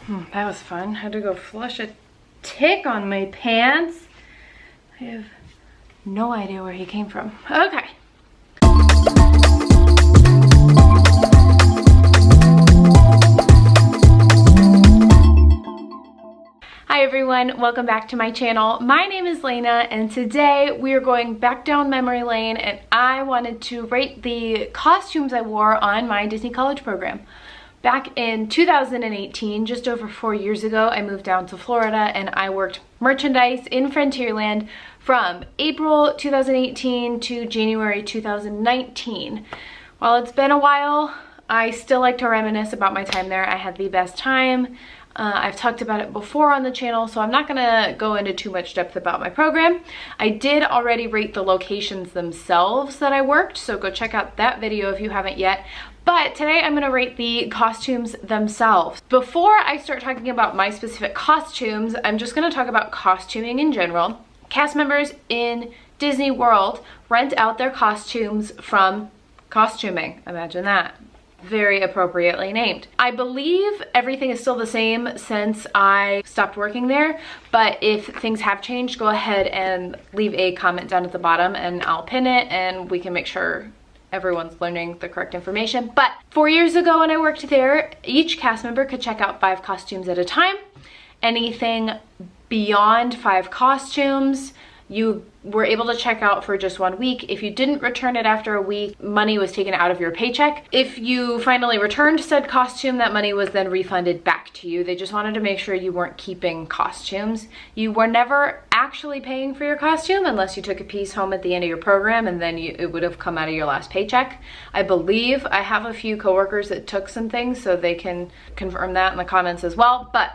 That was fun. Had to go flush a tick on my pants. I have no idea where he came from. Okay. Hi everyone, welcome back to my channel. My name is Lena and today we are going back down memory lane and I wanted to rate the costumes I wore on my Disney College program. Back in 2018, just over 4 years ago, I moved down to Florida and I worked merchandise in Frontierland from April 2018 to January 2019. While it's been a while, I still like to reminisce about my time there. I had the best time. I've talked about it before on the channel, so I'm not gonna go into too much depth about my program. I did already rate the locations themselves that I worked, so go check out that video if you haven't yet. But today I'm gonna rate the costumes themselves. Before I start talking about my specific costumes, I'm just gonna talk about costuming in general. Cast members in Disney World rent out their costumes from costuming. Imagine that. Very appropriately named. I believe everything is still the same since I stopped working there, but if things have changed, go ahead and leave a comment down at the bottom and I'll pin it and we can make sure everyone's learning the correct information. But 4 years ago when I worked there, each cast member could check out 5 costumes at a time. Anything beyond 5 costumes, you were able to check out for just 1 week. If you didn't return it after a week, money was taken out of your paycheck. If you finally returned said costume, that money was then refunded back to you. They just wanted to make sure you weren't keeping costumes. You were never actually paying for your costume unless you took a piece home at the end of your program and then it would have come out of your last paycheck. I believe I have a few coworkers that took some things, so they can confirm that in the comments as well. But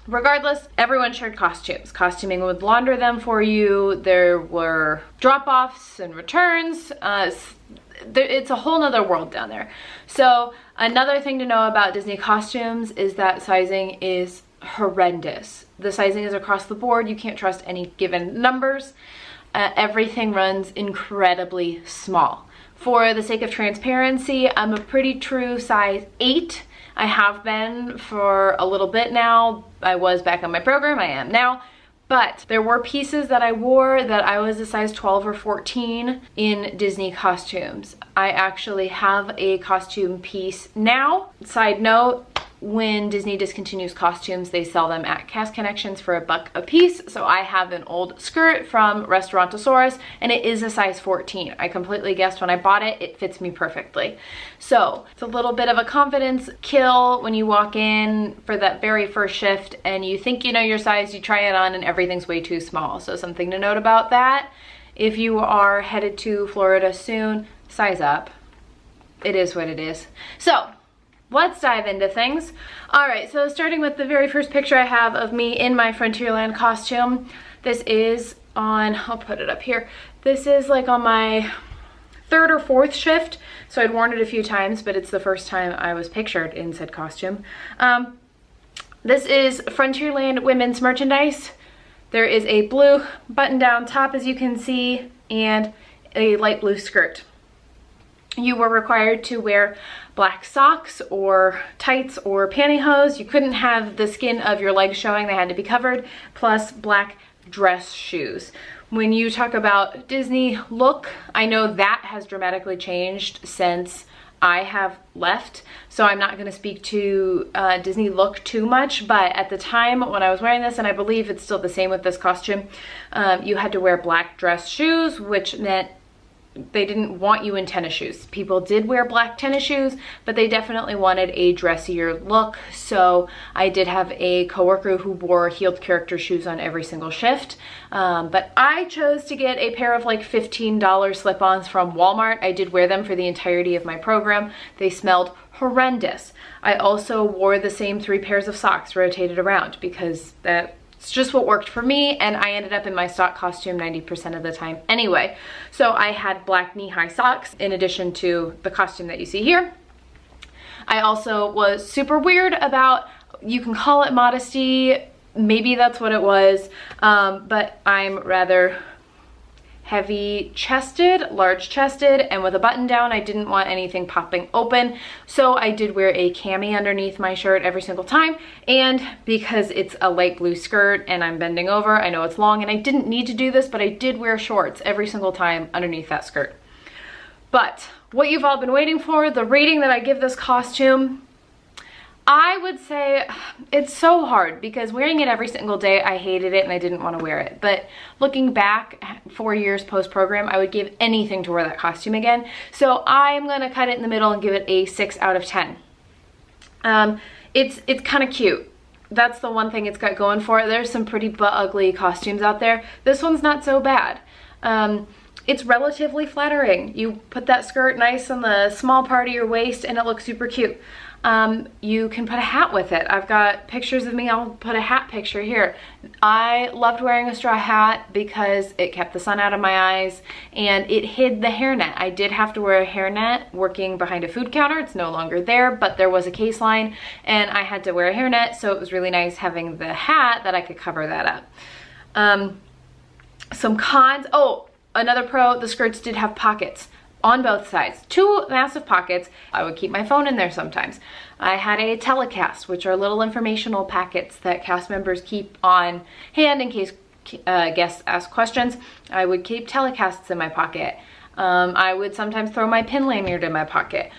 regardless, everyone shared costumes. Costuming would launder them for you. There were drop-offs and returns. It's a whole nother world down there. So another thing to know about Disney costumes is that sizing is horrendous. The sizing is across the board. You can't trust any given numbers. Everything runs incredibly small. For the sake of transparency, I'm a pretty true size 8. I have been for a little bit now. I was back on my program, I am now. But there were pieces that I wore that I was a size 12 or 14 in Disney costumes. I actually have a costume piece now. Side note, when Disney discontinues costumes, they sell them at Cast Connections for $1 a piece. So I have an old skirt from Restaurantosaurus and it is a size 14. I completely guessed when I bought it, it fits me perfectly. So it's a little bit of a confidence kill when you walk in for that very first shift and you think you know your size, you try it on and everything's way too small. So something to note about that. If you are headed to Florida soon, size up. It is what it is. So let's dive into things. All right, so starting with the very first picture I have of me in my Frontierland costume. This is on, I'll put it up here. This is like on my 3rd or 4th shift. So I'd worn it a few times, but it's the first time I was pictured in said costume. This is Frontierland women's merchandise. There is a blue button-down top, as you can see, and a light blue skirt. You were required to wear black socks or tights or pantyhose. You couldn't have the skin of your legs showing, they had to be covered, plus black dress shoes. When you talk about Disney look, I know that has dramatically changed since I have left, so I'm not going to speak to Disney look too much, but at the time when I was wearing this, and I believe it's still the same with this costume, you had to wear black dress shoes, which meant they didn't want you in tennis shoes. People did wear black tennis shoes, but they definitely wanted a dressier look. So I did have a coworker who wore heeled character shoes on every single shift. But I chose to get a pair of like $15 slip-ons from Walmart. I did wear them for the entirety of my program. They smelled horrendous. I also wore the same 3 pairs of socks rotated around because it's just what worked for me, and I ended up in my stock costume 90% of the time anyway. So I had black knee-high socks in addition to the costume that you see here. I also was super weird about, you can call it modesty, maybe that's what it was, but I'm rather heavy chested, large chested, and with a button down. I didn't want anything popping open, so I did wear a cami underneath my shirt every single time. And because it's a light blue skirt and I'm bending over, I know it's long and I didn't need to do this, but I did wear shorts every single time underneath that skirt. But what you've all been waiting for, the rating that I give this costume, I would say it's so hard because wearing it every single day, I hated it and I didn't want to wear it. But looking back 4 years post-program, I would give anything to wear that costume again. So I'm going to cut it in the middle and give it a 6 out of 10. It's kind of cute. That's the one thing it's got going for it. There's some pretty ugly costumes out there. This one's not so bad. It's relatively flattering. You put that skirt nice on the small part of your waist and it looks super cute. You can put a hat with it. I've got pictures of me. I'll put a hat picture here. I loved wearing a straw hat because it kept the sun out of my eyes and it hid the hairnet. I did have to wear a hairnet working behind a food counter. It's no longer there, but there was a case line and I had to wear a hairnet, so it was really nice having the hat that I could cover that up. Some cons. Oh, another pro, the skirts did have pockets on both sides, 2 massive pockets. I would keep my phone in there sometimes. I had a telecast, which are little informational packets that cast members keep on hand in case guests ask questions. I would keep telecasts in my pocket. I would sometimes throw my pin lanyard in my pocket.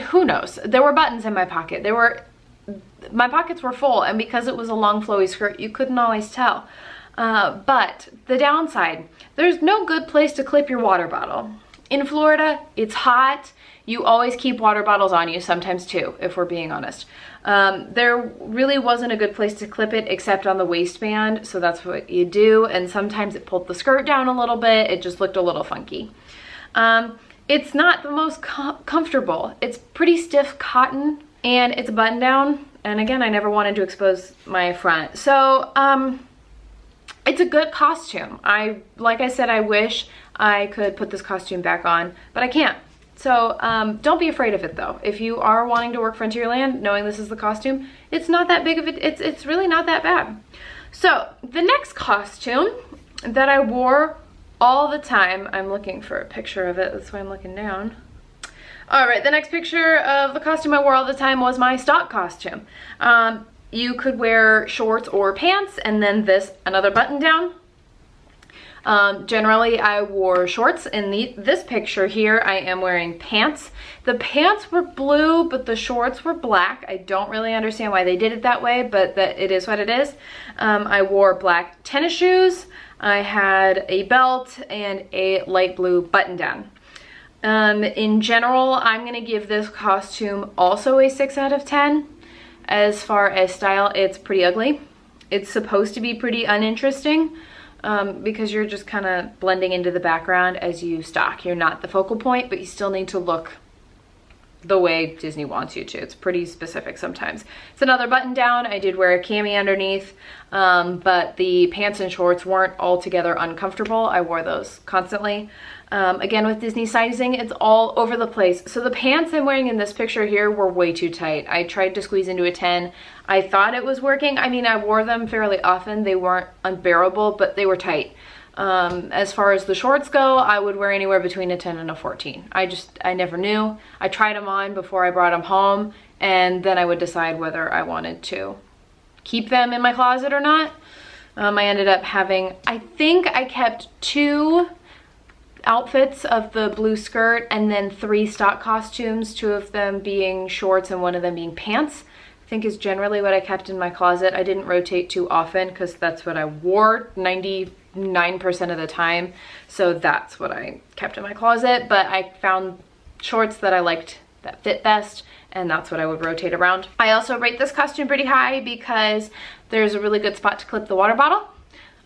Who knows? There were buttons in my pocket. My pockets were full, and because it was a long flowy skirt, you couldn't always tell. But the downside, there's no good place to clip your water bottle. In Florida, it's hot. You always keep water bottles on you, sometimes 2, if we're being honest. There really wasn't a good place to clip it except on the waistband, so that's what you do. And sometimes it pulled the skirt down a little bit. It just looked a little funky. It's not the most comfortable. It's pretty stiff cotton and it's a button down. And again, I never wanted to expose my front. So, it's a good costume. Like I said, I wish I could put this costume back on, but I can't. So don't be afraid of it though. If you are wanting to work Frontierland, knowing this is the costume, it's not that big of it. It's really not that bad. So the next costume that I wore all the time, I'm looking for a picture of it. That's why I'm looking down. All right, the next picture of the costume I wore all the time was my stock costume. You could wear shorts or pants and then another button down. Generally I wore shorts. In this picture here, I am wearing pants. The pants were blue, but the shorts were black. I don't really understand why they did it that way, but it is what it is. I wore black tennis shoes. I had a belt and a light blue button down. In general, I'm gonna give this costume also a 6 out of 10. As far as style, it's pretty ugly. It's supposed to be pretty uninteresting because you're just kind of blending into the background as you stalk. You're not the focal point, but you still need to look the way Disney wants you to. It's pretty specific sometimes. It's another button down. I did wear a cami underneath, but the pants and shorts weren't altogether uncomfortable. I wore those constantly. Again, with Disney sizing, it's all over the place. So the pants I'm wearing in this picture here were way too tight. I tried to squeeze into a 10. I thought it was working. I mean, I wore them fairly often. They weren't unbearable, but they were tight. As far as the shorts go, I would wear anywhere between a 10 and a 14. I never knew. I tried them on before I brought them home, and then I would decide whether I wanted to keep them in my closet or not. I ended up having, I think I kept 2 outfits of the blue skirt and then 3 stock costumes, 2 of them being shorts and 1 of them being pants. I think is generally what I kept in my closet. I didn't rotate too often because that's what I wore 99% of the time. So that's what I kept in my closet, but I found shorts that I liked that fit best, and that's what I would rotate around. I also rate this costume pretty high because there's a really good spot to clip the water bottle.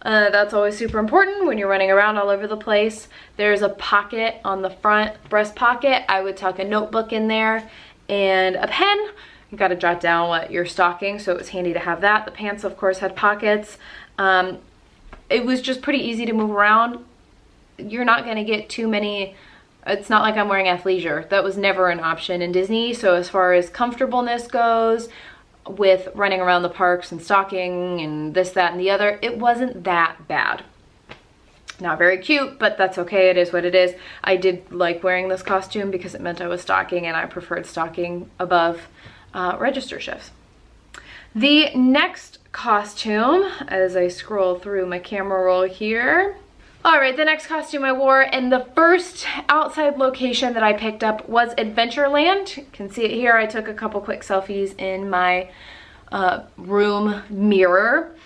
That's always super important when you're running around all over the place. There's a pocket on the front breast pocket. I would tuck a notebook in there and a pen. You gotta jot down what you're stocking, so it was handy to have that. The pants, of course, had pockets. It was just pretty easy to move around. You're not gonna get too many, it's not like I'm wearing athleisure. That was never an option in Disney. So as far as comfortableness goes, with running around the parks and stocking and this, that, and the other, it wasn't that bad. Not very cute, but that's okay. It is what it is. I did like wearing this costume because it meant I was stocking, and I preferred stocking above register shifts. The next costume, as I scroll through my camera roll here. All right, the next costume I wore, and the first outside location that I picked up was Adventureland. You can see it here. I took a couple quick selfies in my room mirror.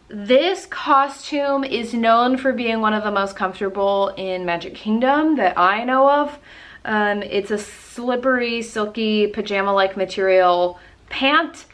This costume is known for being one of the most comfortable in Magic Kingdom that I know of. It's a slippery, silky, pajama-like material pant.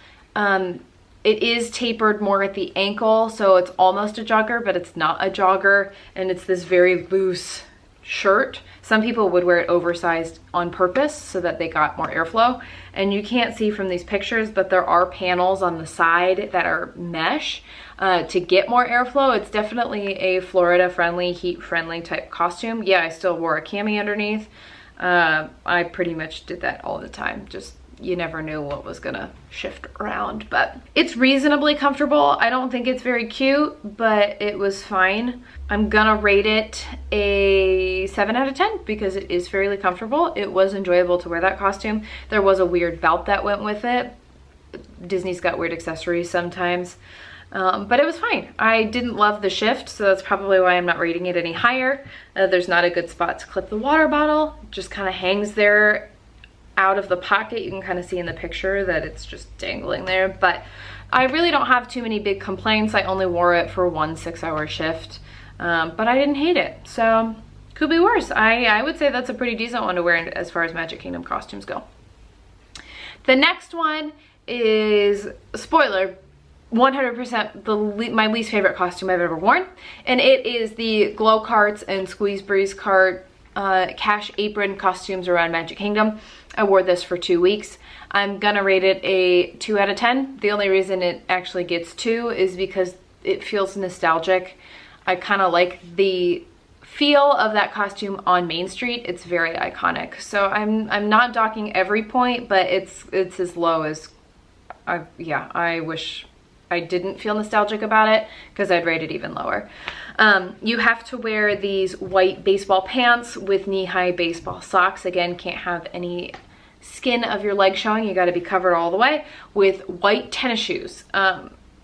It is tapered more at the ankle, so it's almost a jogger, but it's not a jogger, and it's this very loose shirt. Some people would wear it oversized on purpose so that they got more airflow, and you can't see from these pictures, but there are panels on the side that are mesh to get more airflow. It's definitely a Florida-friendly, heat-friendly type costume. Yeah, I still wore a cami underneath. I pretty much did that all the time. Just, you never knew what was gonna shift around, but it's reasonably comfortable. I don't think it's very cute, but it was fine. I'm gonna rate it a 7 out of 10 because it is fairly comfortable. It was enjoyable to wear that costume. There was a weird belt that went with it. Disney's got weird accessories sometimes, but it was fine. I didn't love the shift, so that's probably why I'm not rating it any higher. There's not a good spot to clip the water bottle. It just kind of hangs there out of the pocket. You can kind of see in the picture that it's just dangling there, but I really don't have too many big complaints. I only wore it for one 6-hour shift, but I didn't hate it, so could be worse. I would say that's a pretty decent one to wear as far as Magic Kingdom costumes go. The next one is, spoiler, 100% my least favorite costume I've ever worn, and it is the glow carts and squeeze breeze cart cash apron costumes around Magic Kingdom. I wore this for 2 weeks. I'm gonna rate it a 2 out of 10. The only reason it actually gets 2 is because it feels nostalgic. I kind of like the feel of that costume on Main Street. It's very iconic. So I'm not docking every point, but it's as low as I wish I didn't feel nostalgic about it, because I'd rate it even lower. You have to wear these white baseball pants with knee-high baseball socks. Again, can't have any skin of your leg showing. You got to be covered all the way, with white tennis shoes.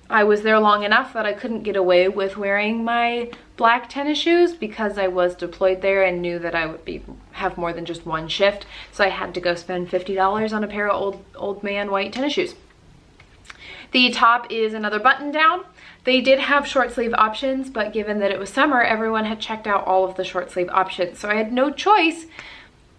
I was there long enough that I couldn't get away with wearing my black tennis shoes because I was deployed there and knew that I would have more than just one shift. So I had to go spend $50 on a pair of old man white tennis shoes. The top is another button down. They did have short sleeve options, but given that it was summer, everyone had checked out all of the short sleeve options. So I had no choice,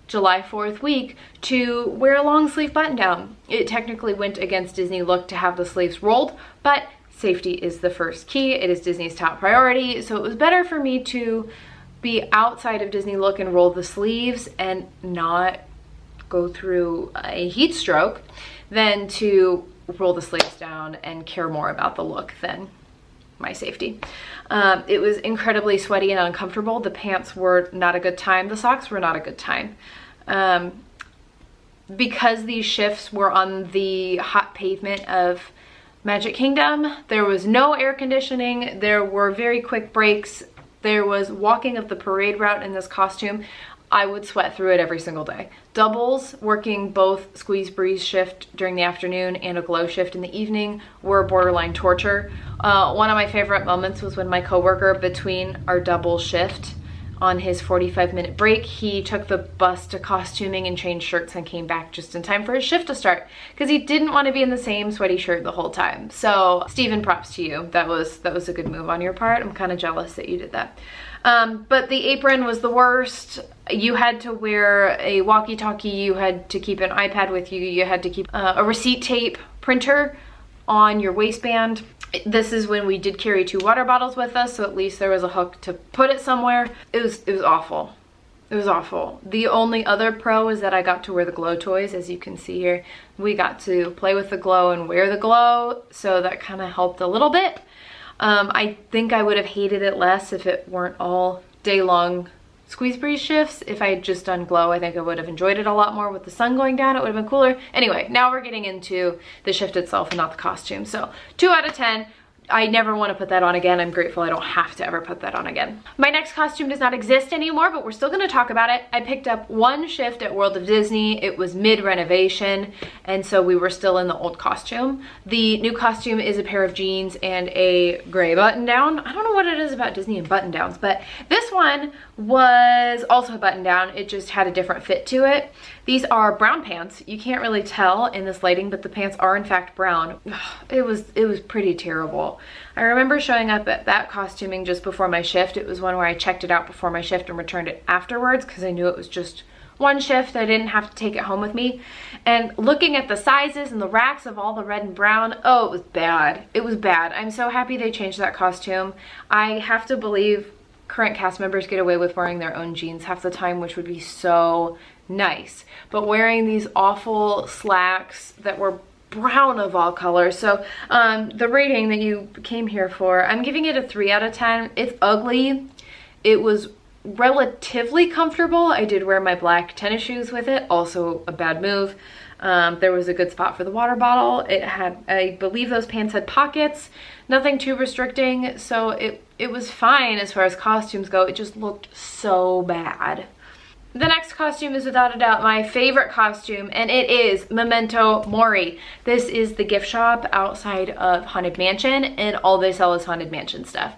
July 4th week, to wear a long sleeve button down. It technically went against Disney look to have the sleeves rolled, but safety is the first key. It is Disney's top priority. So it was better for me to be outside of Disney look and roll the sleeves and not go through a heat stroke than to roll the sleeves down and care more about the look than my safety. It was incredibly sweaty and uncomfortable. The pants were not a good time. The socks were not a good time. Because these shifts were on the hot pavement of Magic Kingdom, there was no air conditioning. There were very quick breaks. There was walking of the parade route in this costume. I would sweat through it every single day. Doubles, working both squeeze breeze shift during the afternoon and a glow shift in the evening, were borderline torture. One of my favorite moments was when my coworker, between our double shift on his 45-minute break, he took the bus to costuming and changed shirts and came back just in time for his shift to start because he didn't want to be in the same sweaty shirt the whole time. So Steven, props to you. That was a good move on your part. I'm kind of jealous that you did that. But the apron was the worst. You had to wear a walkie-talkie, you had to keep an iPad with you, you had to keep a receipt tape printer on your waistband. This is when we did carry 2 water bottles with us, so at least there was a hook to put it somewhere. It was awful. It was awful. The only other pro is that I got to wear the glow toys. As you can see here, we got to play with the glow and wear the glow, so that kind of helped a little bit. I think I would have hated it less if it weren't all day long squeeze breeze shifts. If I had just done glow, I think I would have enjoyed it a lot more. With the sun going down, it would have been cooler. Anyway, now we're getting into the shift itself and not the costume. So 2 out of 10. I never want to put that on again. I'm grateful I don't have to ever put that on again. My next costume does not exist anymore, but we're still going to talk about it. I picked up one shift at World of Disney. It was mid-renovation, and so we were still in the old costume. The new costume is a pair of jeans and a gray button-down. I don't know what it is about Disney and button-downs, but this one was also a button-down. It just had a different fit to it. These are brown pants. You can't really tell in this lighting, but the pants are in fact brown. It was pretty terrible. I remember showing up at that costuming just before my shift. It was one where I checked it out before my shift and returned it afterwards because I knew it was just one shift. I didn't have to take it home with me. And looking at the sizes and the racks of all the red and brown, oh, it was bad. It was bad. I'm so happy they changed that costume. I have to believe current cast members get away with wearing their own jeans half the time, which would be so nice. But wearing these awful slacks that were brown of all colors. So the rating that you came here for, I'm giving it a 3 out of 10. It's ugly. It was relatively comfortable. I did wear my black tennis shoes with it, also a bad move. There was a good spot for the water bottle. It had, I believe those pants had pockets, nothing too restricting, so it was fine as far as costumes go. It just looked so bad. The next costume is without a doubt my favorite costume, and it is Memento Mori. This is the gift shop outside of Haunted Mansion, and all they sell is Haunted Mansion stuff.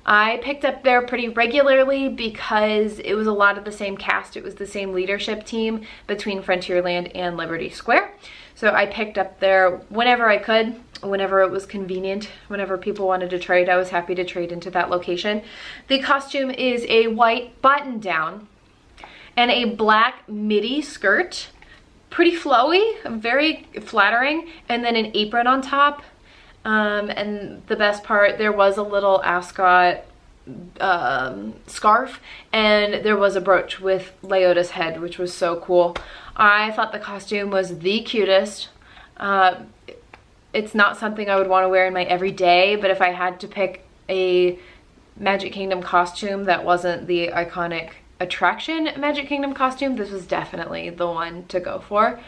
I picked up there pretty regularly because it was a lot of the same cast. It was the same leadership team between Frontierland and Liberty Square. So I picked up there whenever I could, whenever it was convenient, whenever people wanted to trade. I was happy to trade into that location. The costume is a white button-down and a black midi skirt. Pretty flowy, very flattering, and then an apron on top. And the best part, there was a little ascot scarf, and there was a brooch with Leota's head, which was so cool. I thought the costume was the cutest. It's not something I would want to wear in my everyday, but if I had to pick a Magic Kingdom costume that wasn't the iconic attraction Magic Kingdom costume, this was definitely the one to go for.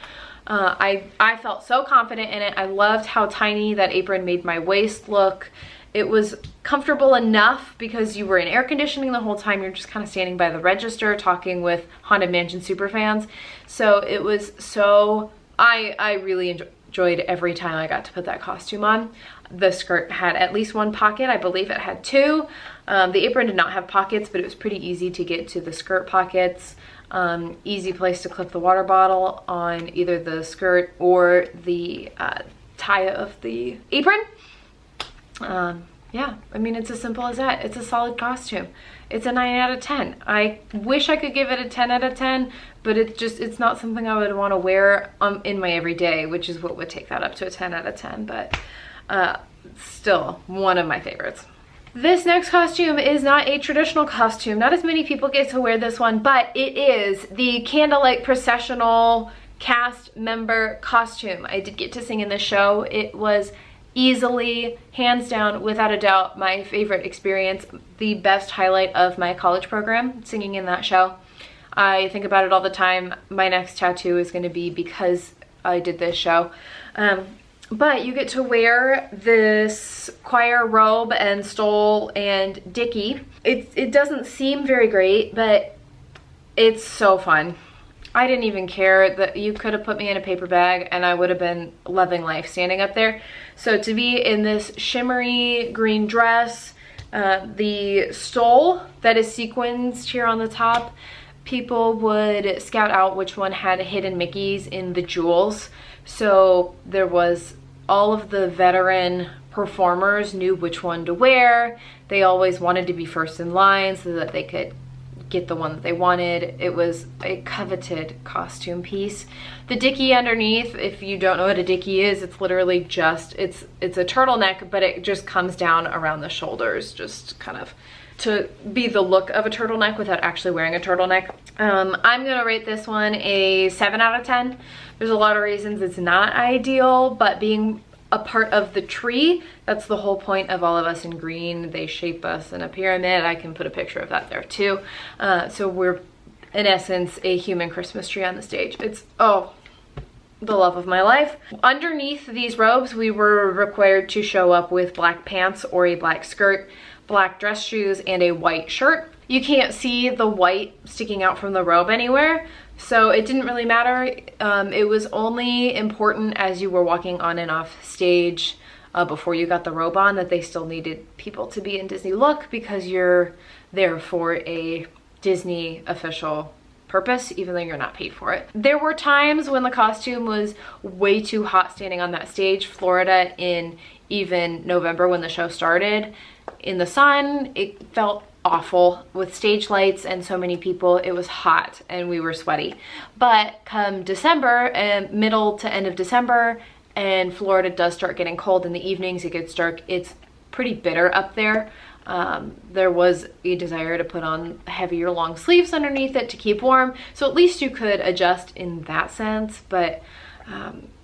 I felt so confident in it. I loved how tiny that apron made my waist look. It was comfortable enough because you were in air conditioning the whole time. You're just kind of standing by the register talking with Haunted Mansion superfans. So it was so, I really enjoyed every time I got to put that costume on. The skirt had at least one pocket. I believe it had 2. The apron did not have pockets, but it was pretty easy to get to the skirt pockets. Easy place to clip the water bottle on either the skirt or the tie of the apron. Yeah, I mean, it's as simple as that. It's a solid costume. It's a 9 out of 10. I wish I could give it a 10 out of 10, but it's not something I would want to wear in my everyday, which is what would take that up to a 10 out of 10, but still one of my favorites. This next costume is not a traditional costume. Not as many people get to wear this one, but it is the Candlelight Processional cast member costume. I did get to sing in the show. It was easily, hands down, without a doubt, my favorite experience, the best highlight of my college program, singing in that show. I think about it all the time. My next tattoo is going to be because I did this show. But you get to wear this choir robe and stole and dicky. It doesn't seem very great, but it's so fun. I didn't even care that you could have put me in a paper bag and I would have been loving life standing up there. So to be in this shimmery green dress, the stole that is sequenced here on the top, people would scout out which one had hidden Mickeys in the jewels. So there was all of the veteran performers knew which one to wear. They always wanted to be first in line so that they could get the one that they wanted. It was a coveted costume piece. The dicky underneath, if you don't know what a dicky is, it's literally just, it's a turtleneck, but it just comes down around the shoulders, just kind of to be the look of a turtleneck without actually wearing a turtleneck. I'm gonna rate this one a 7 out of 10. There's a lot of reasons it's not ideal, but being a part of the tree, that's the whole point of all of us in green. They shape us in a pyramid. I can put a picture of that there too. So we're, in essence, a human Christmas tree on the stage. It's, oh, the love of my life. Underneath these robes, we were required to show up with black pants or a black skirt, black dress shoes, and a white shirt. You can't see the white sticking out from the robe anywhere, so it didn't really matter. It was only important as you were walking on and off stage before you got the robe on that they still needed people to be in Disney look, because you're there for a Disney official purpose, even though you're not paid for it. There were times when the costume was way too hot standing on that stage. Florida in even November when the show started, in the sun, it felt awful with stage lights and so many people. It was hot and we were sweaty. But come December, and middle to end of December, and Florida does start getting cold in the evenings, it gets dark, it's pretty bitter up there. There was a desire to put on heavier long sleeves underneath it to keep warm, so at least you could adjust in that sense, but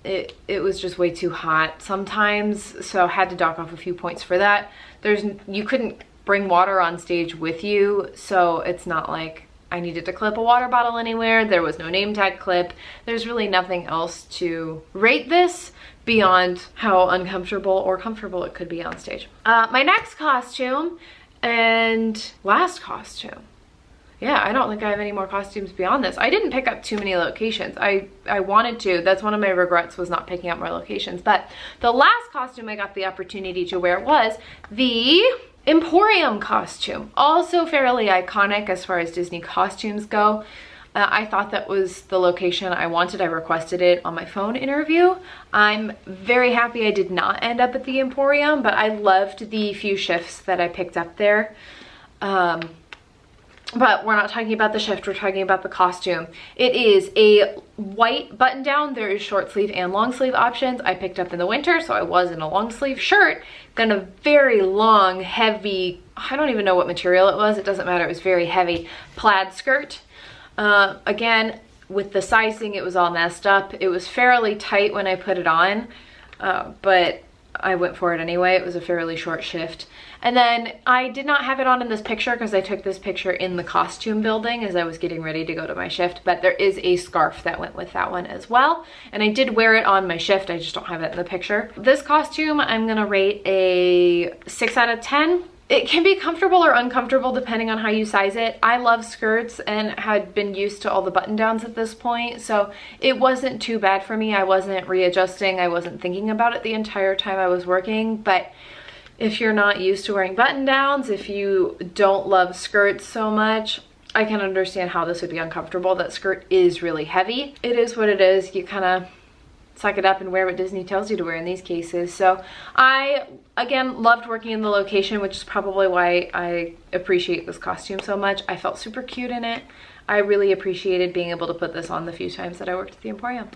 it was just way too hot sometimes, so I had to dock off a few points for that. You couldn't bring water on stage with you, so it's not like I needed to clip a water bottle anywhere. There was no name tag clip. There's really nothing else to rate this beyond how uncomfortable or comfortable it could be on stage. My next costume and last costume. Yeah, I don't think I have any more costumes beyond this. I didn't pick up too many locations. I wanted to. That's one of my regrets, was not picking up more locations. But the last costume I got the opportunity to wear was the Emporium costume. Also fairly iconic as far as Disney costumes go. I thought that was the location I wanted. I requested it on my phone interview. I'm very happy I did not end up at the Emporium, but I loved the few shifts that I picked up there. But we're not talking about the shift, we're talking about the costume. It is a white button down. There is short sleeve and long sleeve options. I picked up in the winter, so I was in a long sleeve shirt, then a very long, heavy, I don't even know what material it was, it doesn't matter, it was very heavy, plaid skirt. Again, with the sizing, it was all messed up. It was fairly tight when I put it on, but I went for it anyway. It was a fairly short shift. And then I did not have it on in this picture because I took this picture in the costume building as I was getting ready to go to my shift, but there is a scarf that went with that one as well. And I did wear it on my shift, I just don't have it in the picture. This costume, I'm gonna rate a 6 out of 10. It can be comfortable or uncomfortable depending on how you size it. I love skirts and had been used to all the button downs at this point, so it wasn't too bad for me. I wasn't readjusting, I wasn't thinking about it the entire time I was working, but if you're not used to wearing button downs, if you don't love skirts so much, I can understand how this would be uncomfortable. That skirt is really heavy. It is what it is. You kind of suck it up and wear what Disney tells you to wear in these cases. So I, again, loved working in the location, which is probably why I appreciate this costume so much. I felt super cute in it. I really appreciated being able to put this on the few times that I worked at the Emporium.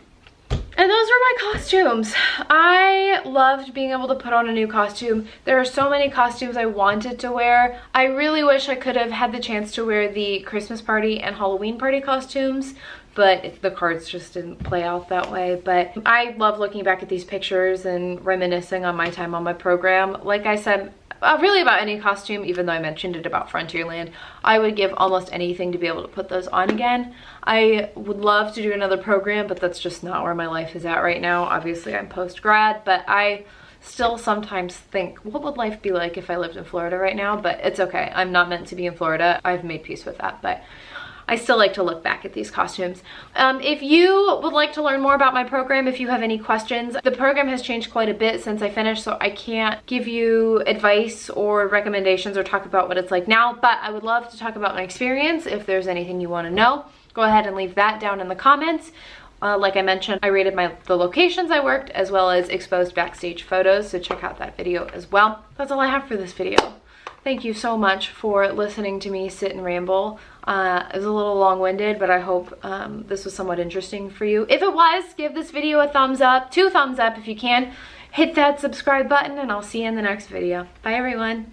And those were my costumes. I loved being able to put on a new costume. There are so many costumes I wanted to wear. I really wish I could have had the chance to wear the Christmas party and Halloween party costumes, but the cards just didn't play out that way. But I love looking back at these pictures and reminiscing on my time on my program. Like I said, really about any costume, even though I mentioned it about Frontierland, I would give almost anything to be able to put those on again. I would love to do another program, but that's just not where my life is at right now. Obviously, I'm post-grad, but I still sometimes think, what would life be like if I lived in Florida right now? But it's okay. I'm not meant to be in Florida. I've made peace with that, but I still like to look back at these costumes. If you would like to learn more about my program, if you have any questions, the program has changed quite a bit since I finished, so I can't give you advice or recommendations or talk about what it's like now, but I would love to talk about my experience. If there's anything you want to know, go ahead and leave that down in the comments. Like I mentioned, I rated the locations I worked as well as exposed backstage photos, so check out that video as well. That's all I have for this video. Thank you so much for listening to me sit and ramble. It was a little long-winded, but I hope this was somewhat interesting for you. If it was, give this video a thumbs up, 2 thumbs up if you can. Hit that subscribe button, and I'll see you in the next video. Bye, everyone.